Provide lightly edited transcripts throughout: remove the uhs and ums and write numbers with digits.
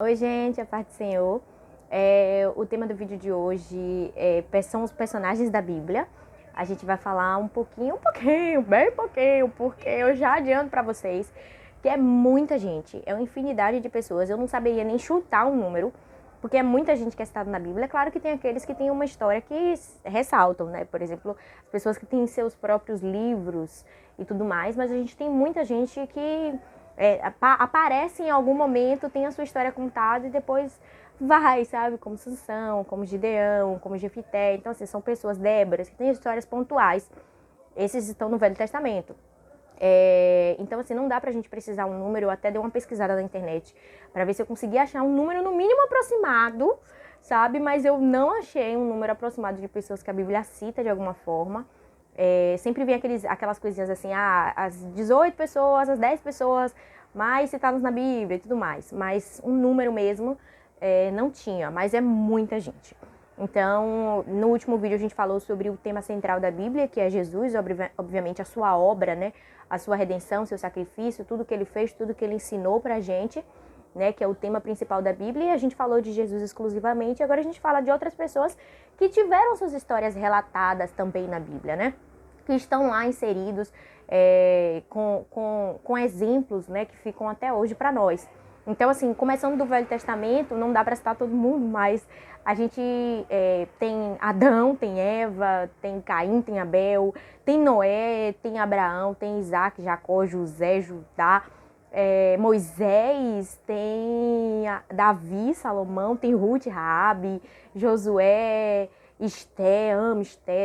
Oi, gente, a paz do Senhor. O tema do vídeo de hoje são os personagens da Bíblia. A gente vai falar bem pouquinho, porque eu já adianto pra vocês que é muita gente, é uma infinidade de pessoas. Eu não saberia nem chutar um número, porque é muita gente que é citada na Bíblia. É claro que tem aqueles que têm uma história que ressaltam, né? Por exemplo, as pessoas que têm seus próprios livros e tudo mais, mas a gente tem muita gente que aparece em algum momento, tem a sua história contada e depois vai, sabe? Como Sansão, como Gideão, como Jefité. Então, assim, são pessoas, Déboras, que têm histórias pontuais. Esses estão no Velho Testamento. Então, assim, não dá pra gente precisar um número. Eu até dei uma pesquisada na internet pra ver se eu conseguia achar um número no mínimo aproximado, sabe? Mas eu não achei um número aproximado de pessoas que a Bíblia cita de alguma forma. Sempre vem aquelas coisinhas assim, as 18 pessoas, as 10 pessoas mais citadas na Bíblia e tudo mais. Mas um número mesmo não tinha, mas é muita gente. Então, no último vídeo a gente falou sobre o tema central da Bíblia, que é Jesus, obviamente a sua obra, né? A sua redenção, seu sacrifício, tudo que ele fez, tudo que ele ensinou pra gente, né? Que é o tema principal da Bíblia. E a gente falou de Jesus exclusivamente, e agora a gente fala de outras pessoas que tiveram suas histórias relatadas também na Bíblia, né? Que estão lá inseridos com exemplos, né, que ficam até hoje para nós. Então, assim, começando do Velho Testamento, não dá para citar todo mundo, mas a gente tem Adão, tem Eva, tem Caim, tem Abel, tem Noé, tem Abraão, tem Isaac, Jacó, José, Judá, Moisés, tem Davi, Salomão, tem Ruth, Raabe, Josué, Esté,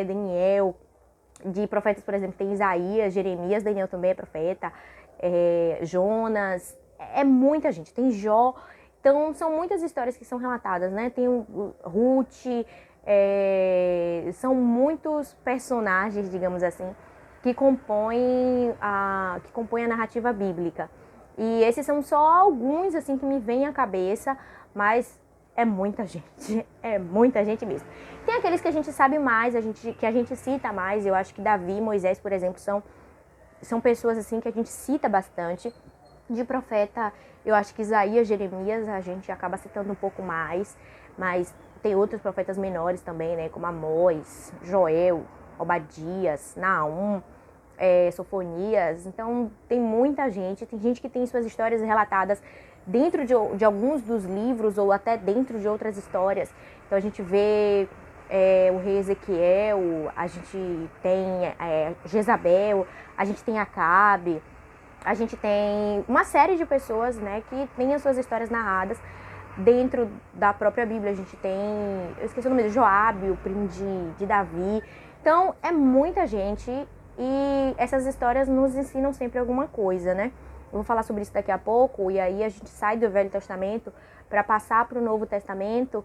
Daniel. De profetas, por exemplo, tem Isaías, Jeremias, Daniel também é profeta, Jonas, muita gente, tem Jó. Então, são muitas histórias que são relatadas, né? Tem o Ruth, são muitos personagens, digamos assim, que compõem a narrativa bíblica. E esses são só alguns, assim, que me vêm à cabeça, mas é muita gente, é muita gente mesmo. Tem aqueles que a gente sabe mais, que a gente cita mais. Eu acho que Davi e Moisés, por exemplo, são pessoas assim que a gente cita bastante. De profeta, eu acho que Isaías, Jeremias, a gente acaba citando um pouco mais, mas tem outros profetas menores também, né? Como Amós, Joel, Obadias, Naum, Sofonias. Então tem muita gente, tem gente que tem suas histórias relatadas dentro de alguns dos livros ou até dentro de outras histórias. Então a gente vê o rei Ezequiel, a gente tem Jezabel, a gente tem Acabe, a gente tem uma série de pessoas, né, que tem as suas histórias narradas dentro da própria Bíblia. A gente tem, eu esqueci o nome dele, Joabe, o primo de Davi. Então é muita gente e essas histórias nos ensinam sempre alguma coisa, né? Eu vou falar sobre isso daqui a pouco, e aí a gente sai do Velho Testamento para passar para o Novo Testamento.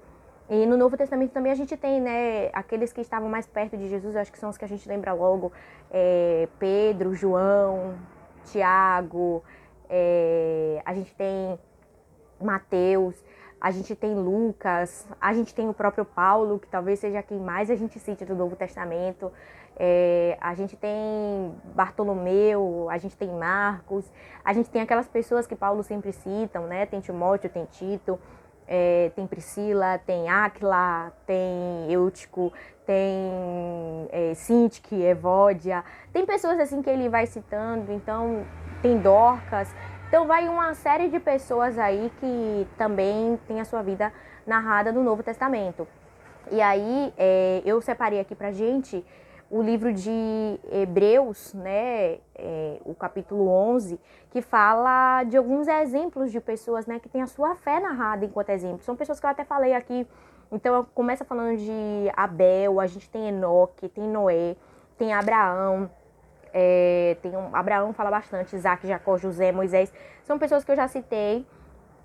E no Novo Testamento também a gente tem, né, aqueles que estavam mais perto de Jesus, eu acho que são os que a gente lembra logo, Pedro, João, Tiago, a gente tem Mateus, a gente tem Lucas, a gente tem o próprio Paulo, que talvez seja quem mais a gente cite do Novo Testamento, a gente tem Bartolomeu, a gente tem Marcos, a gente tem aquelas pessoas que Paulo sempre citam, né? Tem Timóteo, tem Tito, tem Priscila, tem Áquila, tem Eutico, tem Sintique, Evódia, tem pessoas assim que ele vai citando, então tem Dorcas. Então vai uma série de pessoas aí que também tem a sua vida narrada no Novo Testamento. E aí eu separei aqui pra gente o livro de Hebreus, né, o capítulo 11, que fala de alguns exemplos de pessoas, né, que têm a sua fé narrada enquanto exemplo. São pessoas que eu até falei aqui. Então começa falando de Abel, a gente tem Enoque, tem Noé, tem Abraão. Abraão fala bastante, Isaac, Jacó, José, Moisés. São pessoas que eu já citei,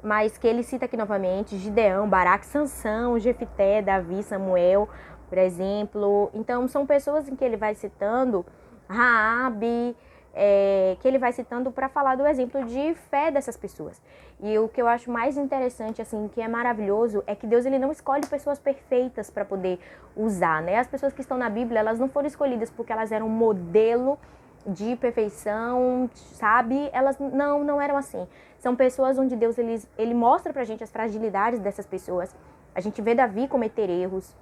mas que ele cita aqui novamente: Gideão, Baraque, Sansão, Jefité, Davi, Samuel, por exemplo. Então são pessoas em que ele vai citando, Raabe, que ele vai citando para falar do exemplo de fé dessas pessoas. E o que eu acho mais interessante, assim, que é maravilhoso, é que Deus, ele não escolhe pessoas perfeitas para poder usar, né? As pessoas que estão na Bíblia, elas não foram escolhidas porque elas eram modelo de perfeição, sabe? Elas não eram assim. São pessoas onde Deus ele mostra pra gente as fragilidades dessas pessoas. A gente vê Davi cometer erros,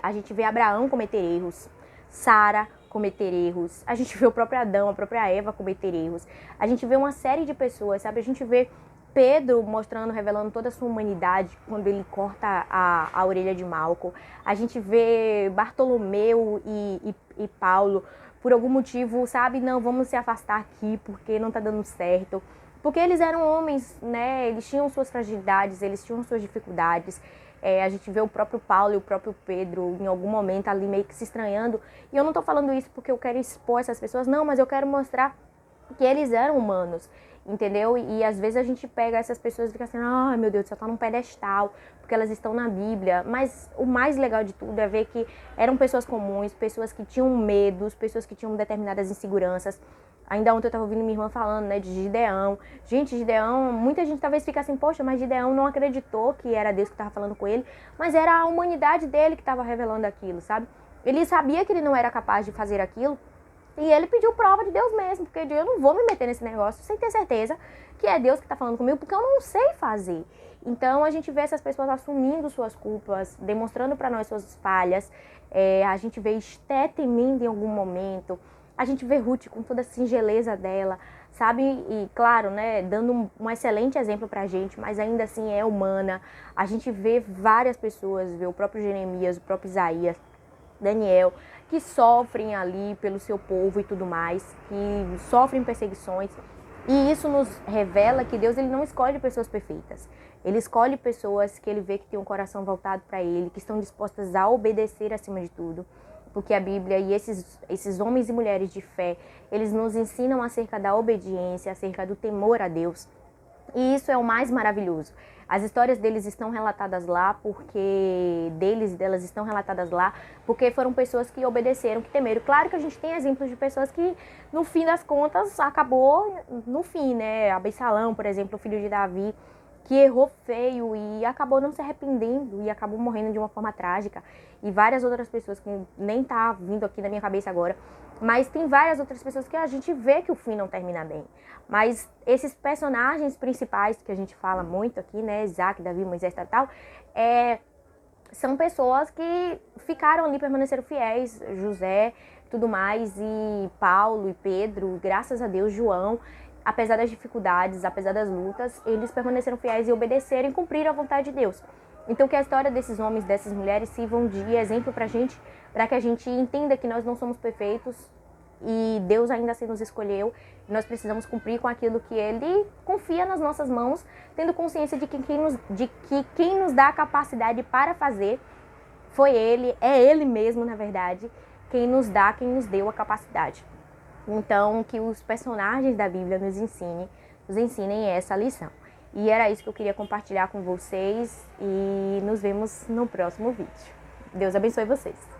a gente vê Abraão cometer erros, Sara cometer erros, a gente vê o próprio Adão, a própria Eva cometer erros, a gente vê uma série de pessoas, sabe? A gente vê Pedro mostrando, revelando toda a sua humanidade quando ele corta a orelha de Malco. A gente vê Bartolomeu e Paulo, por algum motivo, sabe? Não, vamos se afastar aqui porque não tá dando certo. Porque eles eram homens, né? Eles tinham suas fragilidades, eles tinham suas dificuldades. A gente vê o próprio Paulo e o próprio Pedro em algum momento ali meio que se estranhando. E eu não tô falando isso porque eu quero expor essas pessoas, não, mas eu quero mostrar que eles eram humanos, entendeu? E às vezes a gente pega essas pessoas e fica assim, ai meu Deus, só tá num pedestal, porque elas estão na Bíblia. Mas o mais legal de tudo é ver que eram pessoas comuns, pessoas que tinham medos, pessoas que tinham determinadas inseguranças. Ainda ontem eu estava ouvindo minha irmã falando, né, de Gideão. Gente, Gideão, muita gente talvez fique assim, poxa, mas Gideão não acreditou que era Deus que estava falando com ele, mas era a humanidade dele que estava revelando aquilo, sabe? Ele sabia que ele não era capaz de fazer aquilo, e ele pediu prova de Deus mesmo, porque eu não vou me meter nesse negócio sem ter certeza que é Deus que está falando comigo, porque eu não sei fazer. Então a gente vê essas pessoas assumindo suas culpas, demonstrando para nós suas falhas, a gente vê Esté temendo em algum momento, a gente vê Ruth com toda a singeleza dela, sabe? E claro, né, dando um excelente exemplo pra gente, mas ainda assim é humana. A gente vê várias pessoas, vê o próprio Jeremias, o próprio Isaías, Daniel, que sofrem ali pelo seu povo e tudo mais, que sofrem perseguições. E isso nos revela que Deus ele não escolhe pessoas perfeitas. Ele escolhe pessoas que ele vê que tem um coração voltado para ele, que estão dispostas a obedecer acima de tudo. Porque a Bíblia e esses homens e mulheres de fé, eles nos ensinam acerca da obediência, acerca do temor a Deus. E isso é o mais maravilhoso. As histórias deles estão relatadas lá porque delas estão relatadas lá porque foram pessoas que obedeceram, que temeram. Claro que a gente tem exemplos de pessoas que, no fim das contas, acabou no fim, né? Absalão, por exemplo, o filho de Davi, que errou feio e acabou não se arrependendo e acabou morrendo de uma forma trágica. E várias outras pessoas que nem tá vindo aqui na minha cabeça agora. Mas tem várias outras pessoas que a gente vê que o fim não termina bem. Mas esses personagens principais que a gente fala muito aqui, né? Isaac, Davi, Moisés e tal, são pessoas que ficaram ali, permaneceram fiéis. José, tudo mais, e Paulo e Pedro, graças a Deus, João. Apesar das dificuldades, apesar das lutas, eles permaneceram fiéis e obedeceram e cumpriram a vontade de Deus. Então que a história desses homens, dessas mulheres sirvam de exemplo pra gente, para que a gente entenda que nós não somos perfeitos e Deus ainda assim nos escolheu. E nós precisamos cumprir com aquilo que Ele confia nas nossas mãos, tendo consciência de que quem nos dá a capacidade para fazer foi Ele, é Ele mesmo, na verdade, quem nos deu a capacidade. Então, que os personagens da Bíblia nos ensinem essa lição. E era isso que eu queria compartilhar com vocês e nos vemos no próximo vídeo. Deus abençoe vocês.